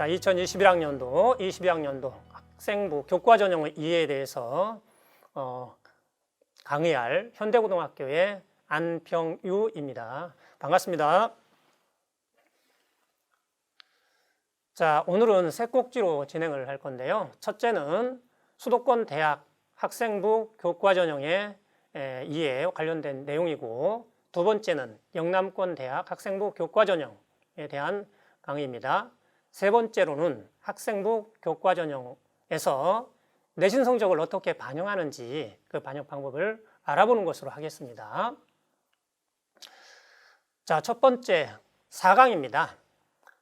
자, 2021학년도, 22학년도 학생부 교과전형 2에 대해서 강의할 현대고등학교의 안병유입니다. 반갑습니다. 자, 오늘은 세 꼭지로 진행을 할 건데요. 첫째는 수도권 대학 학생부 교과전형의 2에 관련된 내용이고, 두 번째는 영남권 대학 학생부 교과전형에 대한 강의입니다. 세 번째로는 학생부 교과전형에서 내신 성적을 어떻게 반영하는지 그 반영 방법을 알아보는 것으로 하겠습니다. 자, 첫 번째 4강입니다.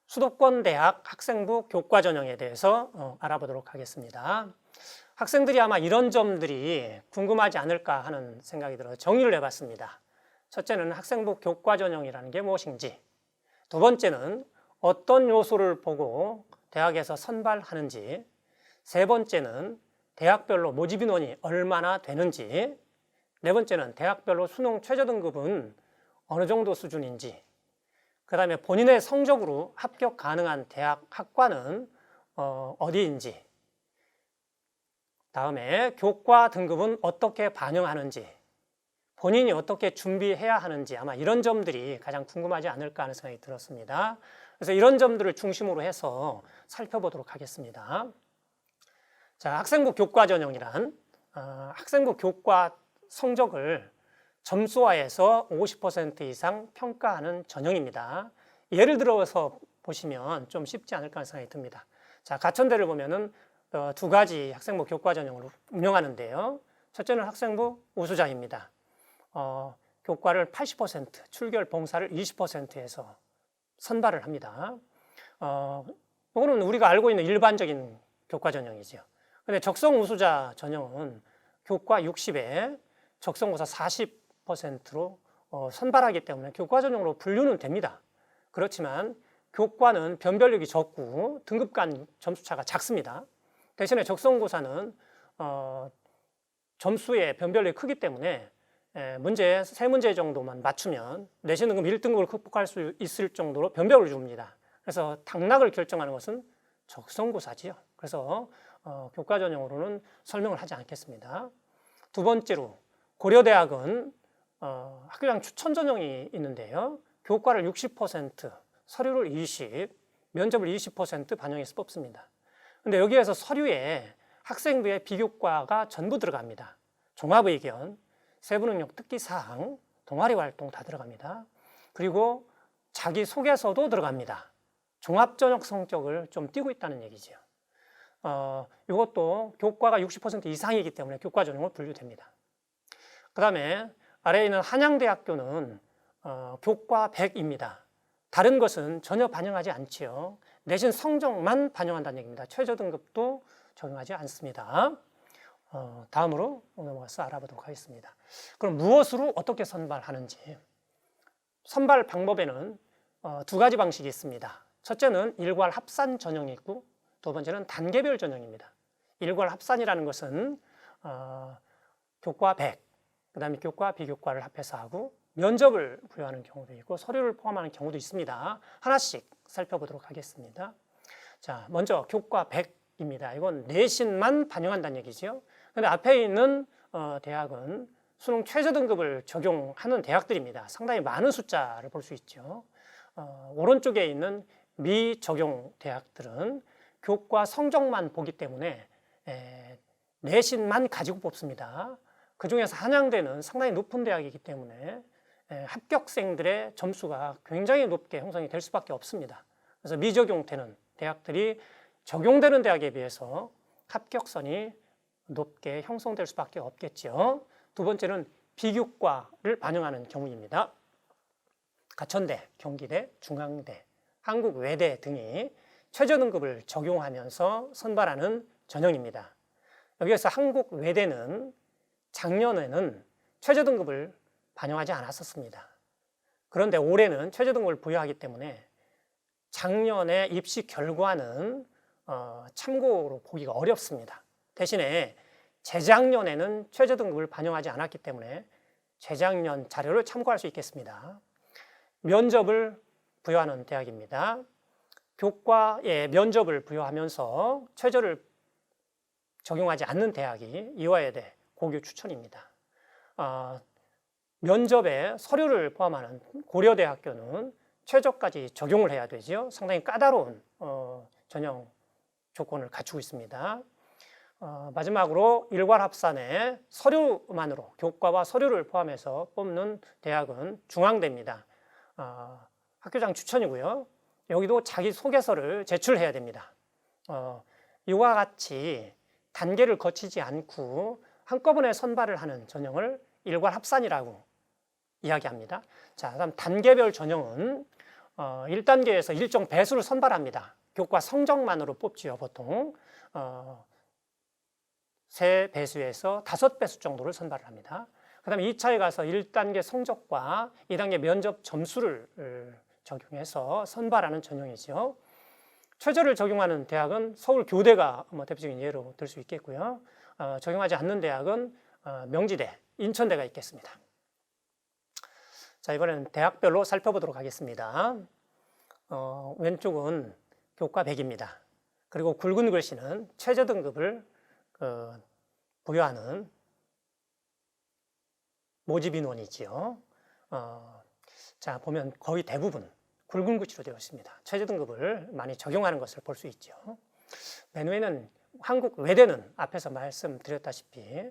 수도권 대학 학생부 교과전형에 대해서 알아보도록 하겠습니다. 학생들이 아마 이런 점들이 궁금하지 않을까 하는 생각이 들어서 정리를 해봤습니다. 첫째는 학생부 교과전형이라는 게 무엇인지, 두 번째는 어떤 요소를 보고 대학에서 선발하는지, 세 번째는 대학별로 모집 인원이 얼마나 되는지, 네 번째는 대학별로 수능 최저 등급은 어느 정도 수준인지, 그 다음에 본인의 성적으로 합격 가능한 대학 학과는 어디인지, 다음에 교과 등급은 어떻게 반영하는지, 본인이 어떻게 준비해야 하는지, 아마 이런 점들이 가장 궁금하지 않을까 하는 생각이 들었습니다. 그래서 이런 점들을 중심으로 해서 살펴보도록 하겠습니다. 자, 학생부 교과전형이란 학생부 교과 성적을 점수화해서 50% 이상 평가하는 전형입니다. 예를 들어서 보시면 좀 쉽지 않을까 하는 생각이 듭니다. 자, 가천대를 보면은 두 가지 학생부 교과전형으로 운영하는데요. 첫째는 학생부 우수자입니다. 교과를 80%, 출결 봉사를 20%에서 선발을 합니다. 이거는 우리가 알고 있는 일반적인 교과 전형이죠. 근데 적성 우수자 전형은 교과 60에 적성고사 40%로 선발하기 때문에 교과 전형으로 분류는 됩니다. 그렇지만 교과는 변별력이 적고 등급 간 점수차가 작습니다. 대신에 적성고사는 점수의 변별력이 크기 때문에 문제 3문제 정도만 맞추면 내신 등급 1등급을 극복할 수 있을 정도로 변별을 줍니다. 그래서 당락을 결정하는 것은 적성고사지요. 그래서 교과 전형으로는 설명을 하지 않겠습니다. 두 번째로 고려대학은 학교장 추천 전형이 있는데요. 교과를 60%, 서류를 20%, 면접을 20% 반영해서 뽑습니다. 근데 여기에서 서류에 학생부의 비교과가 전부 들어갑니다. 종합의견, 세부능력 특기사항, 동아리 활동 다 들어갑니다. 그리고 자기소개서도 들어갑니다. 종합전형 성적을 좀 띄고 있다는 얘기죠. 이것도 교과가 60% 이상이기 때문에 교과 전형으로 분류됩니다. 그 다음에 아래에 있는 한양대학교는 교과 100입니다. 다른 것은 전혀 반영하지 않지요. 내신 성적만 반영한다는 얘기입니다. 최저 등급도 적용하지 않습니다. 다음으로 넘어가서 알아보도록 하겠습니다. 그럼 무엇으로 어떻게 선발하는지. 선발 방법에는 두 가지 방식이 있습니다. 첫째는 일괄 합산 전형이 있고, 두 번째는 단계별 전형입니다. 일괄 합산이라는 것은 교과 100, 그 다음에 교과, 비교과를 합해서 하고 면접을 부여하는 경우도 있고 서류를 포함하는 경우도 있습니다. 하나씩 살펴보도록 하겠습니다. 자, 먼저 교과 100입니다. 이건 내신만 반영한다는 얘기죠. 근데 앞에 있는 대학은 수능 최저 등급을 적용하는 대학들입니다. 상당히 많은 숫자를 볼 수 있죠. 오른쪽에 있는 미적용 대학들은 교과 성적만 보기 때문에 내신만 가지고 뽑습니다. 그중에서 한양대는 상당히 높은 대학이기 때문에 합격생들의 점수가 굉장히 높게 형성이 될 수밖에 없습니다. 그래서 미적용되는 대학들이 적용되는 대학에 비해서 합격선이 높게 형성될 수밖에 없겠죠. 두 번째는 비교과를 반영하는 경우입니다. 가천대, 경기대, 중앙대, 한국외대 등이 최저 등급을 적용하면서 선발하는 전형입니다. 여기에서 한국외대는 작년에는 최저 등급을 반영하지 않았었습니다. 그런데 올해는 최저 등급을 부여하기 때문에 작년의 입시 결과는 참고로 보기가 어렵습니다. 대신에 재작년에는 최저 등급을 반영하지 않았기 때문에 재작년 자료를 참고할 수 있겠습니다. 면접을 부여하는 대학입니다. 교과에 면접을 부여하면서 최저를 적용하지 않는 대학이 이화여대, 고교 추천입니다. 면접에 서류를 포함하는 고려대학교는 최저까지 적용을 해야 되죠. 상당히 까다로운 전형 조건을 갖추고 있습니다. 마지막으로 일괄합산에 서류만으로 교과와 서류를 포함해서 뽑는 대학은 중앙대입니다. 학교장 추천이고요. 여기도 자기소개서를 제출해야 됩니다. 이와 같이 단계를 거치지 않고 한꺼번에 선발을 하는 전형을 일괄합산이라고 이야기합니다. 자, 그다음 단계별 전형은 1단계에서 일정 배수를 선발합니다. 교과 성적만으로 뽑지요, 보통. 3배수에서 5배수 정도를 선발을 합니다. 그 다음에 2차에 가서 1단계 성적과 2단계 면접 점수를 적용해서 선발하는 전형이죠. 최저를 적용하는 대학은 서울교대가 대표적인 예로 들 수 있겠고요. 적용하지 않는 대학은 명지대, 인천대가 있겠습니다. 자, 이번에는 대학별로 살펴보도록 하겠습니다. 왼쪽은 교과 100입니다. 그리고 굵은 글씨는 최저 등급을 부여하는 모집 인원이지요. 자, 보면 거의 대부분 굵은 글씨로 되어 있습니다. 최저 등급을 많이 적용하는 것을 볼 수 있죠. 맨 위에는 한국 외대는 앞에서 말씀드렸다시피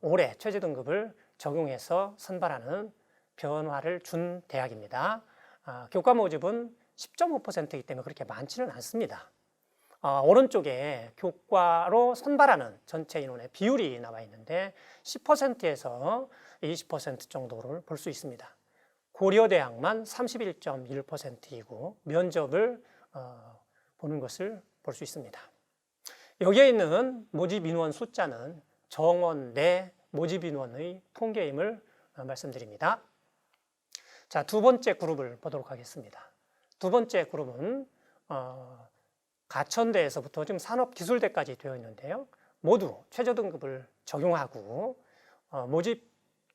올해 최저 등급을 적용해서 선발하는 변화를 준 대학입니다. 교과 모집은 10.5%이기 때문에 그렇게 많지는 않습니다. 오른쪽에 교과로 선발하는 전체 인원의 비율이 나와 있는데 10%에서 20% 정도를 볼 수 있습니다. 고려대학만 31.1%이고 면접을 보는 것을 볼 수 있습니다. 여기에 있는 모집 인원 숫자는 정원 내 모집 인원의 통계임을 말씀드립니다. 자, 두 번째 그룹을 보도록 하겠습니다. 두 번째 그룹은 가천대에서부터 지금 산업기술대까지 되어 있는데요. 모두 최저 등급을 적용하고 모집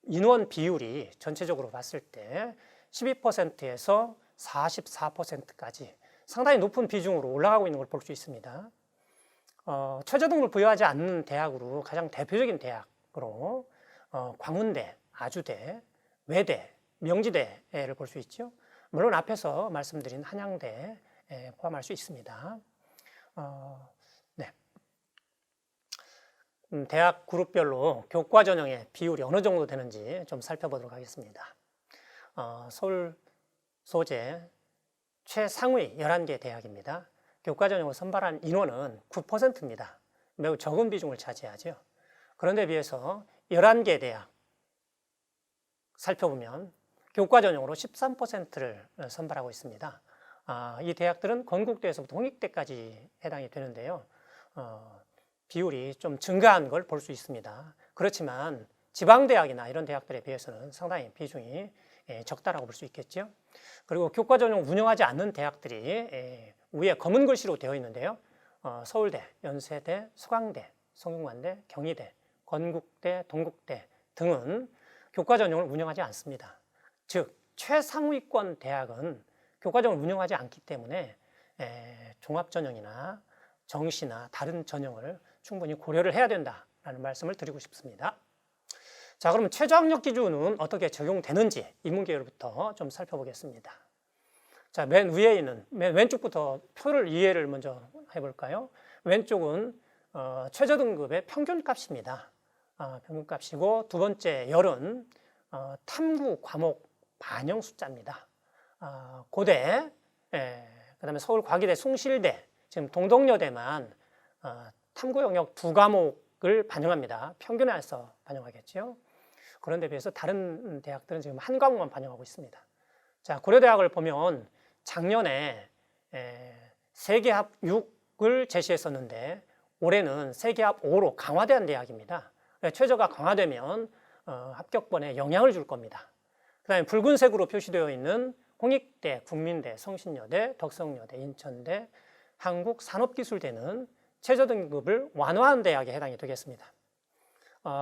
인원 비율이 전체적으로 봤을 때 12%에서 44%까지 상당히 높은 비중으로 올라가고 있는 걸 볼 수 있습니다. 최저 등급을 부여하지 않는 대학으로 가장 대표적인 대학으로 광운대, 아주대, 외대, 명지대를 볼 수 있죠. 물론 앞에서 말씀드린 한양대 포함할 수 있습니다. 네. 대학 그룹별로 교과 전형의 비율이 어느 정도 되는지 좀 살펴보도록 하겠습니다. 서울 소재 최상위 11개 대학입니다. 교과 전형을 선발한 인원은 9%입니다. 매우 적은 비중을 차지하죠. 그런데 비해서 11개 대학 살펴보면 교과 전형으로 13%를 선발하고 있습니다. 이 대학들은 건국대에서부터 홍익대까지 해당이 되는데요. 비율이 좀 증가한 걸 볼 수 있습니다. 그렇지만 지방대학이나 이런 대학들에 비해서는 상당히 비중이 적다라고 볼 수 있겠죠. 그리고 교과 전형을 운영하지 않는 대학들이 위에 검은 글씨로 되어 있는데요. 서울대, 연세대, 서강대, 성균관대, 경희대, 건국대, 동국대 등은 교과 전형을 운영하지 않습니다. 즉 최상위권 대학은 교과 전형을 운영하지 않기 때문에 종합 전형이나 정시나 다른 전형을 충분히 고려를 해야 된다라는 말씀을 드리고 싶습니다. 자, 그러면 최저 학력 기준은 어떻게 적용되는지 인문계열부터 좀 살펴보겠습니다. 자, 맨 위에 있는 맨 왼쪽부터 표를 이해를 먼저 해볼까요? 왼쪽은 최저 등급의 평균값입니다. 평균값이고 두 번째 열은 탐구 과목 반영 숫자입니다. 고대, 그다음에 서울과기대, 숭실대, 지금 동덕여대만 탐구 영역 2과목을 반영합니다. 평균에서 반영하겠죠. 그런데 비해서 다른 대학들은 지금 한 과목만 반영하고 있습니다. 자, 고려대학을 보면 작년에 세계합 6을 제시했었는데 올해는 세계합 5로 강화된 대학입니다. 최저가 강화되면 합격번에 영향을 줄 겁니다. 그 다음에 붉은색으로 표시되어 있는 홍익대, 국민대, 성신여대, 덕성여대, 인천대, 한국산업기술대는 최저 등급을 완화한 대학에 해당이 되겠습니다.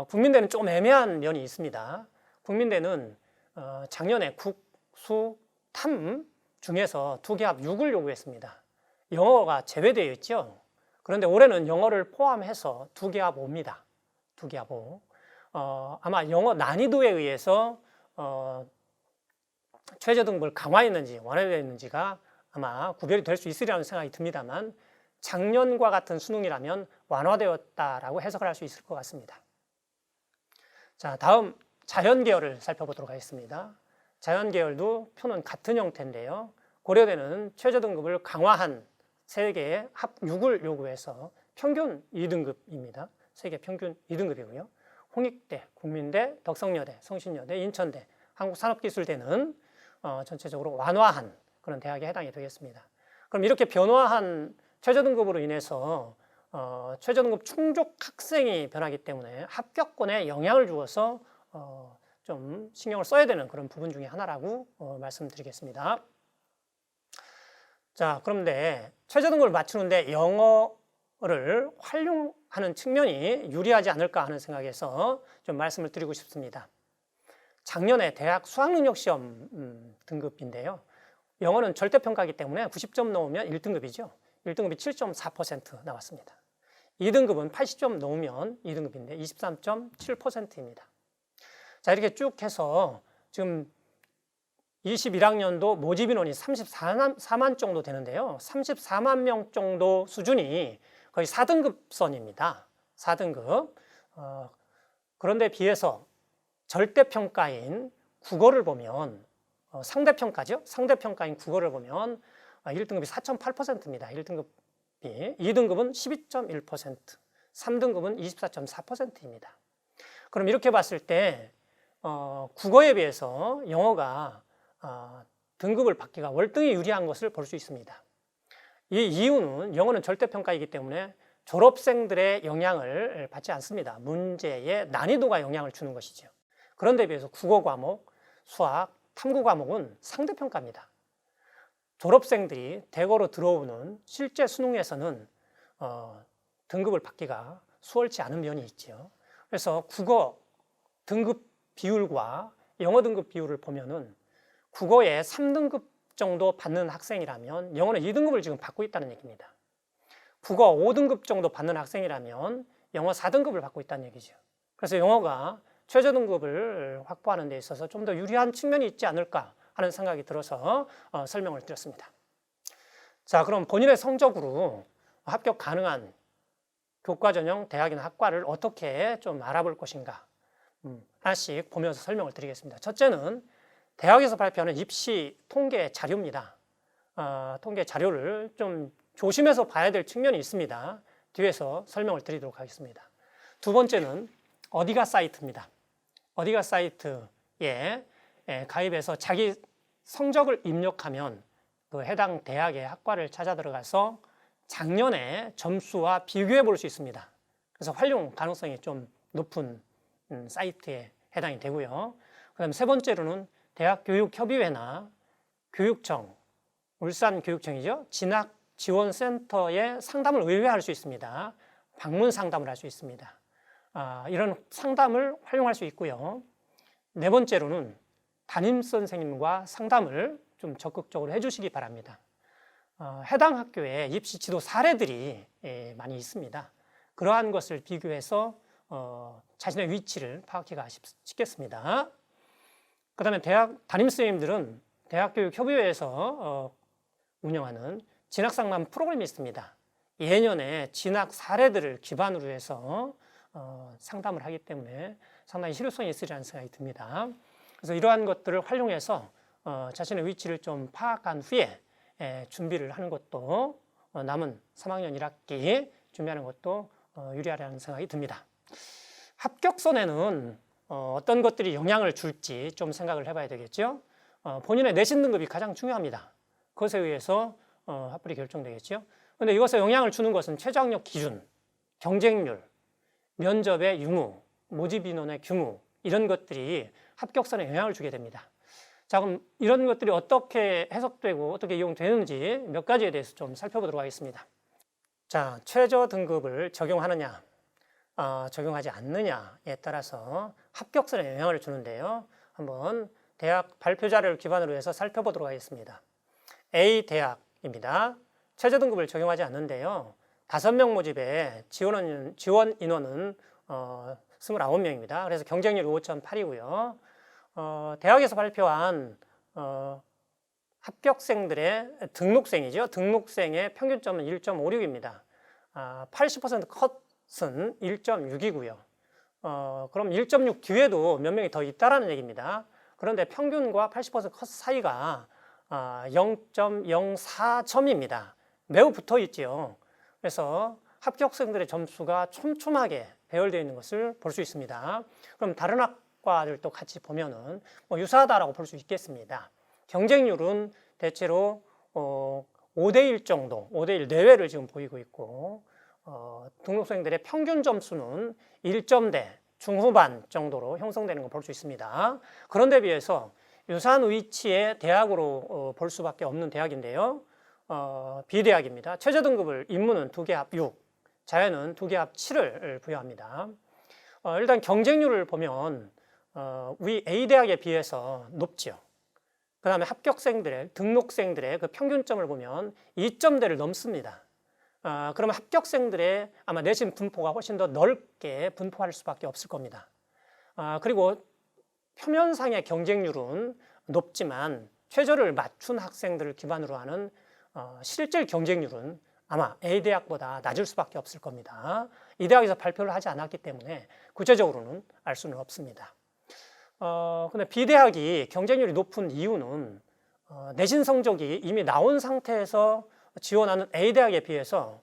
국민대는 조금 애매한 면이 있습니다. 국민대는 작년에 국, 수, 탐 중에서 2개합 6을 요구했습니다. 영어가 제외되어 있죠. 그런데 올해는 영어를 포함해서 2개합 5입니다. 2개합 5. 아마 영어 난이도에 의해서 최저 등급을 강화했는지 완화했는지가 아마 구별이 될 수 있으리라는 생각이 듭니다만 작년과 같은 수능이라면 완화되었다라고 해석을 할 수 있을 것 같습니다. 자, 다음 자연계열을 살펴보도록 하겠습니다. 자연계열도 표는 같은 형태인데요. 고려대는 최저 등급을 강화한 3개의 합 6을 요구해서 평균 2등급입니다. 3개 평균 2등급이고요. 홍익대, 국민대, 덕성여대, 성신여대, 인천대, 한국산업기술대는 전체적으로 완화한 그런 대학에 해당이 되겠습니다. 그럼 이렇게 변화한 최저 등급으로 인해서 최저 등급 충족 학생이 변하기 때문에 합격권에 영향을 주어서 좀 신경을 써야 되는 그런 부분 중에 하나라고 말씀드리겠습니다. 자, 그런데 최저 등급을 맞추는데 영어를 활용하는 측면이 유리하지 않을까 하는 생각에서 좀 말씀을 드리고 싶습니다. 작년에 대학 수학능력시험 등급인데요. 영어는 절대평가이기 때문에 90점 넘으면 1등급이죠. 1등급이 7.4% 나왔습니다. 2등급은 80점 넘으면 2등급인데 23.7%입니다. 자, 이렇게 쭉 해서 지금 21학년도 모집 인원이 34만 정도 되는데요. 34만 명 정도 수준이 거의 4등급선입니다. 4등급. 그런데 비해서 절대평가인 국어를 보면 상대평가죠. 상대평가인 국어를 보면 1등급이 4.8%입니다. 1등급이. 2등급은 12.1%, 3등급은 24.4%입니다. 그럼 이렇게 봤을 때 국어에 비해서 영어가 등급을 받기가 월등히 유리한 것을 볼 수 있습니다. 이 이유는 영어는 절대평가이기 때문에 졸업생들의 영향을 받지 않습니다. 문제의 난이도가 영향을 주는 것이죠. 그런데 비해서 국어 과목, 수학, 탐구 과목은 상대평가입니다. 졸업생들이 대거로 들어오는 실제 수능에서는 등급을 받기가 수월치 않은 면이 있죠. 그래서 국어 등급 비율과 영어 등급 비율을 보면은 국어에 3등급 정도 받는 학생이라면 영어는 2등급을 지금 받고 있다는 얘기입니다. 국어 5등급 정도 받는 학생이라면 영어 4등급을 받고 있다는 얘기죠. 그래서 영어가 최저 등급을 확보하는 데 있어서 좀 더 유리한 측면이 있지 않을까 하는 생각이 들어서 설명을 드렸습니다. 자, 그럼 본인의 성적으로 합격 가능한 교과 전형 대학이나 학과를 어떻게 좀 알아볼 것인가 하나씩 보면서 설명을 드리겠습니다. 첫째는 대학에서 발표하는 입시 통계 자료입니다. 통계 자료를 좀 조심해서 봐야 될 측면이 있습니다. 뒤에서 설명을 드리도록 하겠습니다. 두 번째는 어디가 사이트입니다. 어디가 사이트에 가입해서 자기 성적을 입력하면 그 해당 대학의 학과를 찾아 들어가서 작년에 점수와 비교해 볼 수 있습니다. 그래서 활용 가능성이 좀 높은 사이트에 해당이 되고요. 그다음에 세 번째로는 대학교육협의회나 교육청, 울산교육청이죠. 진학지원센터에 상담을 의뢰할 수 있습니다. 방문 상담을 할 수 있습니다. 이런 상담을 활용할 수 있고요. 네 번째로는 담임선생님과 상담을 좀 적극적으로 해주시기 바랍니다. 해당 학교에 입시 지도 사례들이 많이 있습니다. 그러한 것을 비교해서 자신의 위치를 파악하기가 쉽겠습니다. 그 다음에 대학 담임선생님들은 대학교육협의회에서 운영하는 진학상담 프로그램이 있습니다. 예년에 진학 사례들을 기반으로 해서 상담을 하기 때문에 상당히 실효성이 있으리라는 생각이 듭니다. 그래서 이러한 것들을 활용해서 자신의 위치를 좀 파악한 후에 준비를 하는 것도 남은 3학년 1학기 준비하는 것도 유리하다는 생각이 듭니다. 합격선에는 어떤 것들이 영향을 줄지 좀 생각을 해봐야 되겠죠. 본인의 내신 등급이 가장 중요합니다. 그것에 의해서 합불이 결정되겠죠. 그런데 이것에 영향을 주는 것은 최저학력 기준, 경쟁률, 면접의 유무, 모집 인원의 규모 이런 것들이 합격선에 영향을 주게 됩니다. 자, 그럼 이런 것들이 어떻게 해석되고 어떻게 이용되는지 몇 가지에 대해서 좀 살펴보도록 하겠습니다. 자, 최저 등급을 적용하느냐, 적용하지 않느냐에 따라서 합격선에 영향을 주는데요. 한번 대학 발표 자료를 기반으로 해서 살펴보도록 하겠습니다. A 대학입니다. 최저등급을 적용하지 않는데요. 5명 모집에 지원 인원은 29명입니다. 그래서 경쟁률이 5.8이고요. 대학에서 발표한 합격생들의 등록생이죠. 등록생의 평균점은 1.56입니다. 80% 컷은 1.6이고요. 그럼 1.6 뒤에도 몇 명이 더 있다라는 얘기입니다. 그런데 평균과 80%컷 사이가 0.04점입니다. 매우 붙어 있지요. 그래서 합격생들의 점수가 촘촘하게 배열되어 있는 것을 볼 수 있습니다. 그럼 다른 학과들도 같이 보면은 유사하다라고 볼 수 있겠습니다. 경쟁률은 대체로 5대1 정도, 5대1 내외를 지금 보이고 있고, 등록생들의 평균 점수는 1점대 중후반 정도로 형성되는 걸 볼 수 있습니다. 그런데 비해서 유사한 위치의 대학으로 볼 수밖에 없는 대학인데요. B대학입니다. 최저등급을 인문은 2개 합 6, 자연은 2개 합 7을 부여합니다. 일단 경쟁률을 보면 위 A대학에 비해서 높죠. 그 다음에 합격생들의, 등록생들의 그 평균점을 보면 2점대를 넘습니다. 그러면 합격생들의 아마 내신 분포가 훨씬 더 넓게 분포할 수밖에 없을 겁니다. 그리고 표면상의 경쟁률은 높지만 최저를 맞춘 학생들을 기반으로 하는 실질 경쟁률은 아마 A대학보다 낮을 수밖에 없을 겁니다. 이 대학에서 발표를 하지 않았기 때문에 구체적으로는 알 수는 없습니다. 근데 B대학이 경쟁률이 높은 이유는 내신 성적이 이미 나온 상태에서 지원하는 A대학에 비해서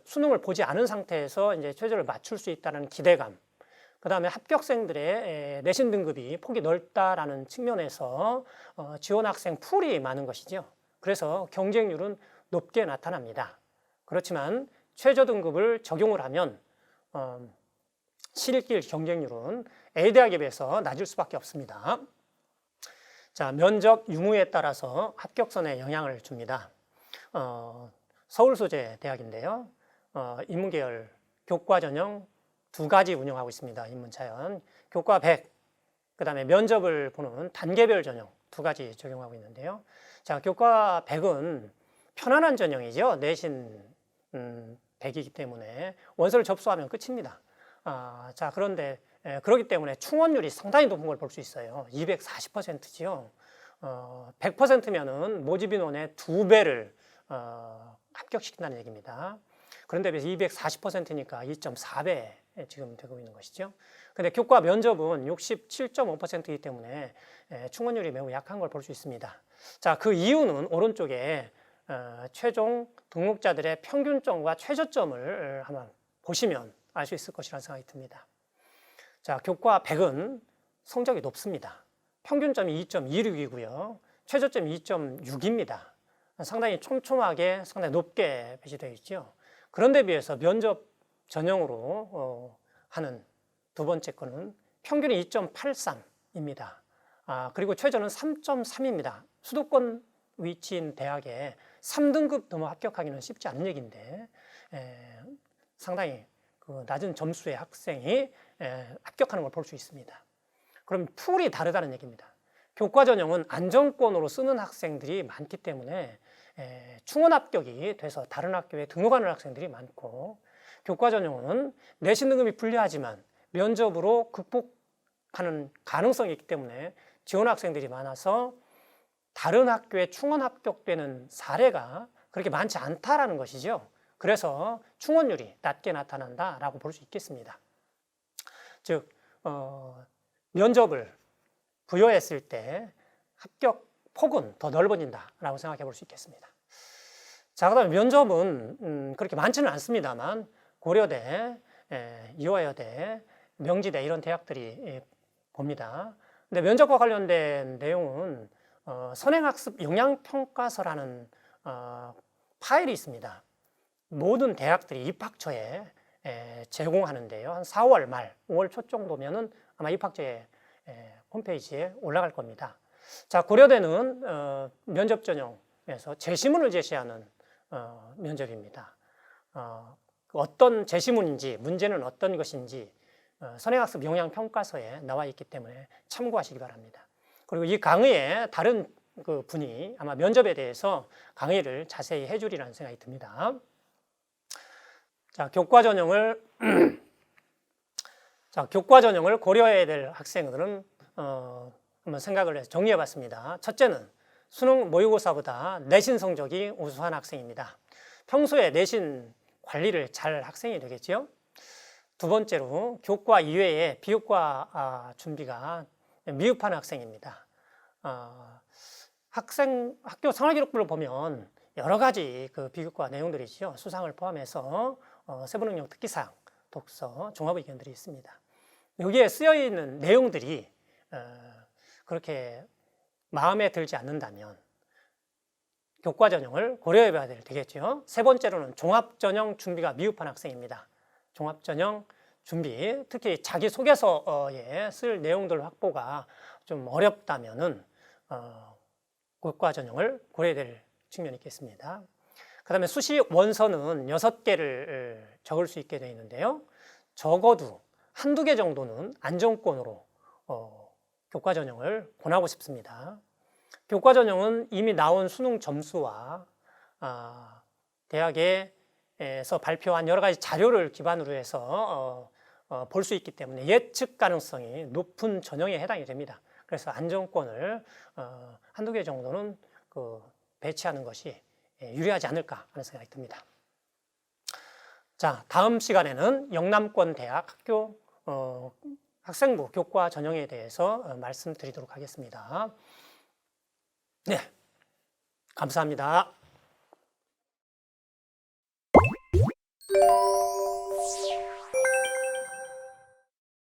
수능을 보지 않은 상태에서 이제 최저를 맞출 수 있다는 기대감, 그 다음에 합격생들의 내신 등급이 폭이 넓다라는 측면에서 지원 학생 풀이 많은 것이죠. 그래서 경쟁률은 높게 나타납니다. 그렇지만 최저 등급을 적용을 하면 실길 경쟁률은 A대학에 비해서 낮을 수밖에 없습니다. 자, 면접 유무에 따라서 합격선에 영향을 줍니다. 서울소재 대학인데요. 인문계열 교과 전형 2가지 운영하고 있습니다. 인문자연 교과 100, 그 다음에 면접을 보는 단계별 전형 2가지 적용하고 있는데요. 자, 교과 100은 편안한 전형이죠. 내신 100이기 때문에 원서를 접수하면 끝입니다. 자, 그런데 그렇기 때문에 충원율이 상당히 높은 걸 볼 수 있어요. 240%지요. 100%면은 모집 인원의 2배를 합격시킨다는 얘기입니다. 그런데 비해서 240%니까 2.4배 지금 되고 있는 것이죠. 근데 교과 면접은 67.5%이기 때문에 충원율이 매우 약한 걸 볼 수 있습니다. 자, 그 이유는 오른쪽에 최종 등록자들의 평균점과 최저점을 한번 보시면 알 수 있을 것이라는 생각이 듭니다. 자, 교과 100은 성적이 높습니다. 평균점이 2.26이고요. 최저점이 2.6입니다. 상당히 촘촘하게 상당히 높게 배치되어 있죠. 그런데 비해서 면접 전형으로 하는 두 번째 거는 평균이 2.83입니다. 그리고 최저는 3.3입니다. 수도권 위치인 대학에 3등급 넘어 합격하기는 쉽지 않은 얘기인데 상당히 그 낮은 점수의 학생이 합격하는 걸 볼 수 있습니다. 그럼 풀이 다르다는 얘기입니다. 교과 전형은 안정권으로 쓰는 학생들이 많기 때문에 충원 합격이 돼서 다른 학교에 등록하는 학생들이 많고, 교과 전형은 내신 등급이 불리하지만 면접으로 극복하는 가능성이 있기 때문에 지원 학생들이 많아서 다른 학교에 충원 합격되는 사례가 그렇게 많지 않다라는 것이죠. 그래서 충원율이 낮게 나타난다라고 볼 수 있겠습니다. 즉 면접을 부여했을 때 합격 폭은 더 넓어진다라고 생각해 볼 수 있겠습니다. 자, 그다음에 면접은 그렇게 많지는 않습니다만 고려대, 이화여대, 명지대 이런 대학들이 봅니다. 근데 면접과 관련된 내용은 선행학습 영향평가서라는 파일이 있습니다. 모든 대학들이 입학처에 제공하는데요. 한 4월 말, 5월 초 정도면은 아마 입학처에 홈페이지에 올라갈 겁니다. 자, 고려대는 면접 전형에서 제시문을 제시하는 면접입니다. 어떤 제시문인지, 문제는 어떤 것인지 선행학습 영향평가서에 나와 있기 때문에 참고하시기 바랍니다. 그리고 이 강의의 다른 그 분이 아마 면접에 대해서 강의를 자세히 해주리라는 생각이 듭니다. 자, 교과 전형을 고려해야 될 학생들은 한번 생각을 해서 정리해 봤습니다. 첫째는 수능 모의고사보다 내신 성적이 우수한 학생입니다. 평소에 내신 관리를 잘 학생이 되겠죠. 두 번째로 교과 이외에 비교과 준비가 미흡한 학생입니다. 학교 생활기록부를 보면 여러 가지 그 비교과 내용들이죠. 수상을 포함해서 세부능력 특기사항, 독서, 종합의견들이 있습니다. 여기에 쓰여 있는 내용들이 그렇게 마음에 들지 않는다면 교과 전형을 고려해 봐야 되겠죠. 세 번째로는 종합전형 준비가 미흡한 학생입니다. 종합전형 준비, 특히 자기소개서에 쓸 내용들 확보가 좀 어렵다면은 교과 전형을 고려해야 될 측면이 있겠습니다. 그 다음에 수시 원서는 6개를 적을 수 있게 되어 있는데요. 적어도 한두 개 정도는 안정권으로 교과 전형을 권하고 싶습니다. 교과 전형은 이미 나온 수능 점수와 대학에서 발표한 여러 가지 자료를 기반으로 해서 볼 수 있기 때문에 예측 가능성이 높은 전형에 해당이 됩니다. 그래서 안정권을 한두 개 정도는 배치하는 것이 유리하지 않을까 하는 생각이 듭니다. 자, 다음 시간에는 영남권 대학 학생부 교과 전형에 대해서 말씀드리도록 하겠습니다. 네, 감사합니다.